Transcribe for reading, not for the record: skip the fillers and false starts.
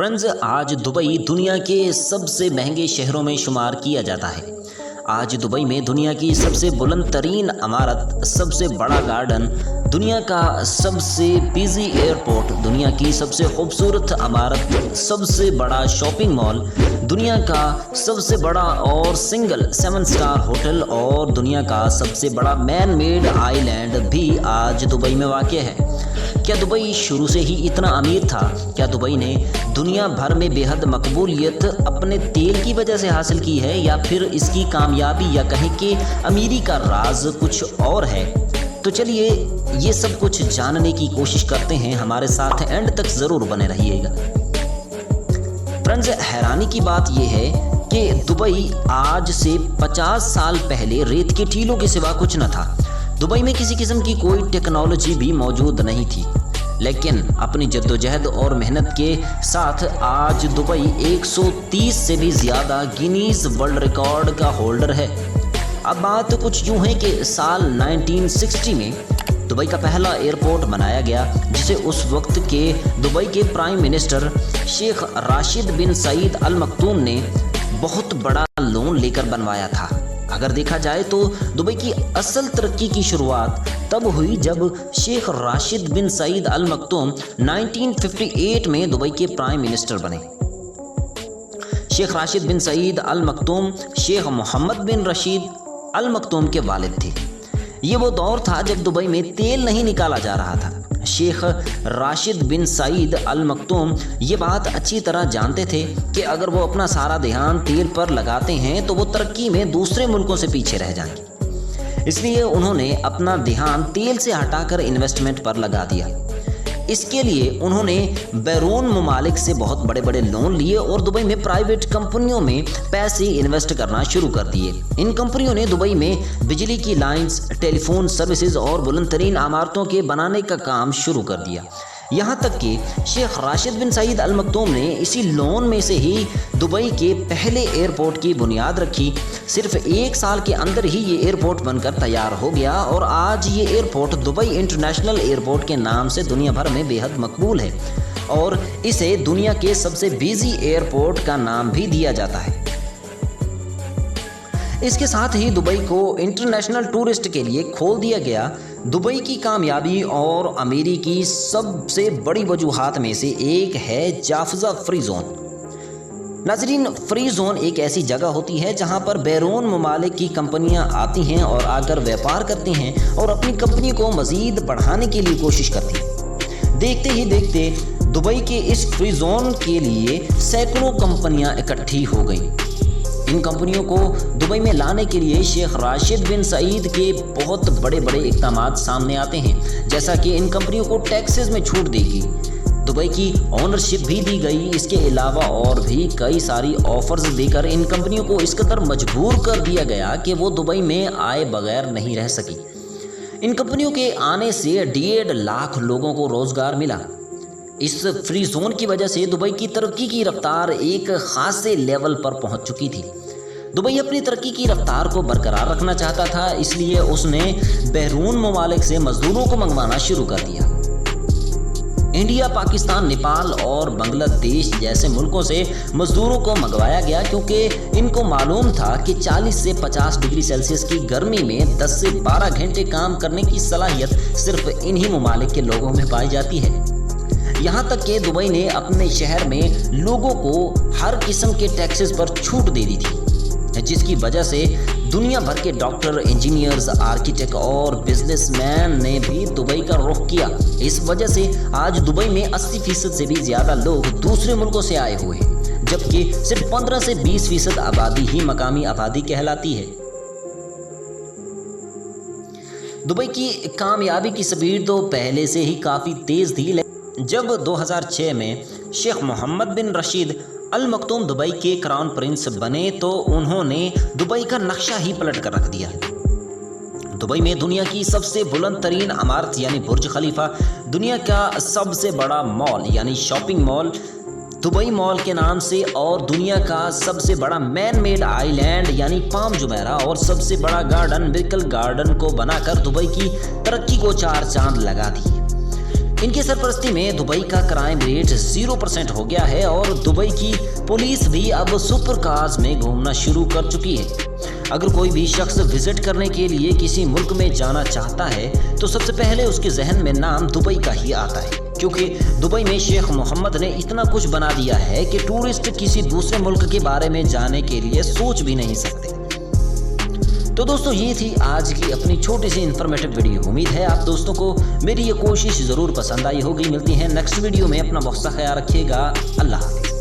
Friends, आज Dubai दुनिया के सबसे महंगे शहरों में शुमार किया जाता है। आज दुबई में दुनिया की सबसे बुलंद तरीन इमारत, सबसे बड़ा गार्डन, दुनिया का सबसे बिजी एयरपोर्ट, दुनिया की सबसे खूबसूरत इमारत, सबसे बड़ा शॉपिंग मॉल, दुनिया का सबसे बड़ा और सिंगल 7 स्टार होटल और दुनिया का सबसे बड़ा मैन मेड आइलैंड भी आज दुबई में वाक़ है। क्या दुबई शुरू से ही इतना अमीर था? क्या दुबई ने दुनिया भर में बेहद मकबूलियत अपने तेल की वजह से हासिल की है, या फिर इसकी कामयाबी या कहें कि अमीरी का राज कुछ और है? तो चलिए ये सब कुछ जानने की कोशिश करते हैं। हमारे साथ एंड तक ज़रूर बने रहिएगा। फ्रेंड्स, हैरानी की बात यह है कि दुबई आज से 50 साल पहले रेत के टीलों के सिवा कुछ न था। दुबई में किसी किस्म की कोई टेक्नोलॉजी भी मौजूद नहीं थी, लेकिन अपनी जद्दोजहद और मेहनत के साथ आज दुबई 130 से भी ज़्यादा गिनीज वर्ल्ड रिकॉर्ड का होल्डर है। अब बात कुछ यूँ है कि साल 1960 में दुबई का पहला एयरपोर्ट बनाया गया, जिसे उस वक्त के दुबई के प्राइम मिनिस्टर शेख राशिद बिन सईद अल मखदूम ने बहुत बड़ा लोन लेकर बनवाया था। अगर देखा जाए तो दुबई की असल तरक्की की शुरुआत तब हुई जब शेख राशिद बिन सईद अल मखदूम 1958 में दुबई के प्राइम मिनिस्टर बने। शेख राशिद बिन सईद अल मखदूम शेख मोहम्मद बिन रशीद अल मखदूम के वालिद थे। ये वो दौर था जब दुबई में तेल नहीं निकाला जा रहा था। शेख राशिद बिन सईद अल मखदूम ये बात अच्छी तरह जानते थे कि अगर वो अपना सारा ध्यान तेल पर लगाते हैं तो वो तरक्की में दूसरे मुल्कों से पीछे रह जाएंगे। इसलिए उन्होंने अपना ध्यान तेल से हटाकर इन्वेस्टमेंट पर लगा दिया। इसके लिए उन्होंने बैरून ममालिक से बहुत बड़े बड़े लोन लिए और दुबई में प्राइवेट कंपनियों में पैसे इन्वेस्ट करना शुरू कर दिए। इन कंपनियों ने दुबई में बिजली की लाइंस, टेलीफोन सर्विसेज और बुलंद तरीन इमारतों के बनाने का काम शुरू कर दिया। यहाँ तक कि शेख राशिद बिन सईद अल मखदूम ने इसी लोन में से ही दुबई के पहले एयरपोर्ट की बुनियाद रखी। सिर्फ 1 साल के अंदर ही ये एयरपोर्ट बनकर तैयार हो गया और आज ये एयरपोर्ट दुबई इंटरनेशनल एयरपोर्ट के नाम से दुनिया भर में बेहद मकबूल है और इसे दुनिया के सबसे बिजी एयरपोर्ट का नाम भी दिया जाता है। इसके साथ ही दुबई को इंटरनेशनल टूरिस्ट के लिए खोल दिया गया। दुबई की कामयाबी और अमीरी की सबसे बड़ी वजूहात में से एक है जाफजा फ्री जोन। नाजरीन, फ्री जोन एक ऐसी जगह होती है जहां पर बैरून ममालिक की कंपनियां आती हैं और आकर व्यापार करती हैं और अपनी कंपनी को मज़ीद बढ़ाने के लिए कोशिश करती हैं। देखते ही देखते दुबई के इस फ्री जोन के लिए सैकड़ों कंपनियां इकट्ठी हो गईं। इन कंपनियों को दुबई में लाने के लिए शेख राशिद बिन सईद के बहुत बड़े बड़े इक़दामात सामने आते हैं, जैसा कि इन कंपनियों को टैक्सेस में छूट देगी, दुबई की ओनरशिप भी दी गई। इसके अलावा और भी कई सारी ऑफर्स देकर इन कंपनियों को इस कदर मजबूर कर दिया गया कि वो दुबई में आए बगैर नहीं रह सकी। इन कंपनियों के आने से 1.5 लाख लोगों को रोज़गार मिला। इस फ्री जोन की वजह से दुबई की तरक्की की रफ्तार एक खासे लेवल पर पहुंच चुकी थी। दुबई अपनी तरक्की की रफ्तार को बरकरार रखना चाहता था, इसलिए उसने बैरून ममालिक से मजदूरों को मंगवाना शुरू कर दिया। इंडिया, पाकिस्तान, नेपाल और बांग्लादेश जैसे मुल्कों से मजदूरों को मंगवाया गया, क्योंकि इनको मालूम था कि 40 से 50 डिग्री सेल्सियस की गर्मी में 10 से 12 घंटे काम करने की सलाहियत सिर्फ इन्हीं ममालिक के लोगों में पाई जाती है। यहाँ तक कि दुबई ने अपने शहर में लोगों को हर किस्म के टैक्सेस पर छूट दे दी थी, जिसकी वजह से दुनिया भर के डॉक्टर, इंजीनियर्स, आर्किटेक्ट और बिजनेसमैन ने भी दुबई का रुख किया। इस वजह से आज दुबई में 80% से भी ज़्यादा लोग दूसरे मुल्कों से आए हुए हैं, जबकि सिर्फ 15 से 20% आबादी ही मकामी आबादी कहलाती है। दुबई की कामयाबी की स्पीड तो पहले से ही काफ़ी तेज़ थी। जब 2006 में शेख मोहम्मद बिन रशीद अल मखदूम दुबई के क्राउन प्रिंस बने तो उन्होंने दुबई का नक्शा ही पलट कर रख दिया। दुबई में दुनिया की सबसे बुलंद तरीन इमारत यानी बुर्ज खलीफा, दुनिया का सबसे बड़ा मॉल यानी शॉपिंग मॉल दुबई मॉल के नाम से, और दुनिया का सबसे बड़ा मैन मेड आइलैंड यानी पाम जुमेरा और सबसे बड़ा गार्डन बिरकल गार्डन को बनाकर दुबई की तरक्की को 4 चांद लगा दिए। ان کی سرپرستی میں دبئی کا کرائم ریٹ 0% ہو گیا ہے اور دبئی کی پولیس بھی اب سپر کارز میں گھومنا شروع کر چکی ہے۔ اگر کوئی بھی شخص وزٹ کرنے کے لیے کسی ملک میں جانا چاہتا ہے تو سب سے پہلے اس کے ذہن میں نام دبئی کا ہی آتا ہے، کیونکہ دبئی میں شیخ محمد نے اتنا کچھ بنا دیا ہے کہ ٹورسٹ کسی دوسرے ملک کے بارے میں جانے کے لیے سوچ بھی نہیں سکتے۔ تو دوستو، یہ تھی آج کی اپنی چھوٹی سی انفارمیٹو ویڈیو۔ امید ہے آپ دوستوں کو میری یہ کوشش ضرور پسند آئی ہوگی۔ ملتی ہیں نیکسٹ ویڈیو میں، اپنا بہت سا خیال رکھیے گا۔ اللہ حافظ۔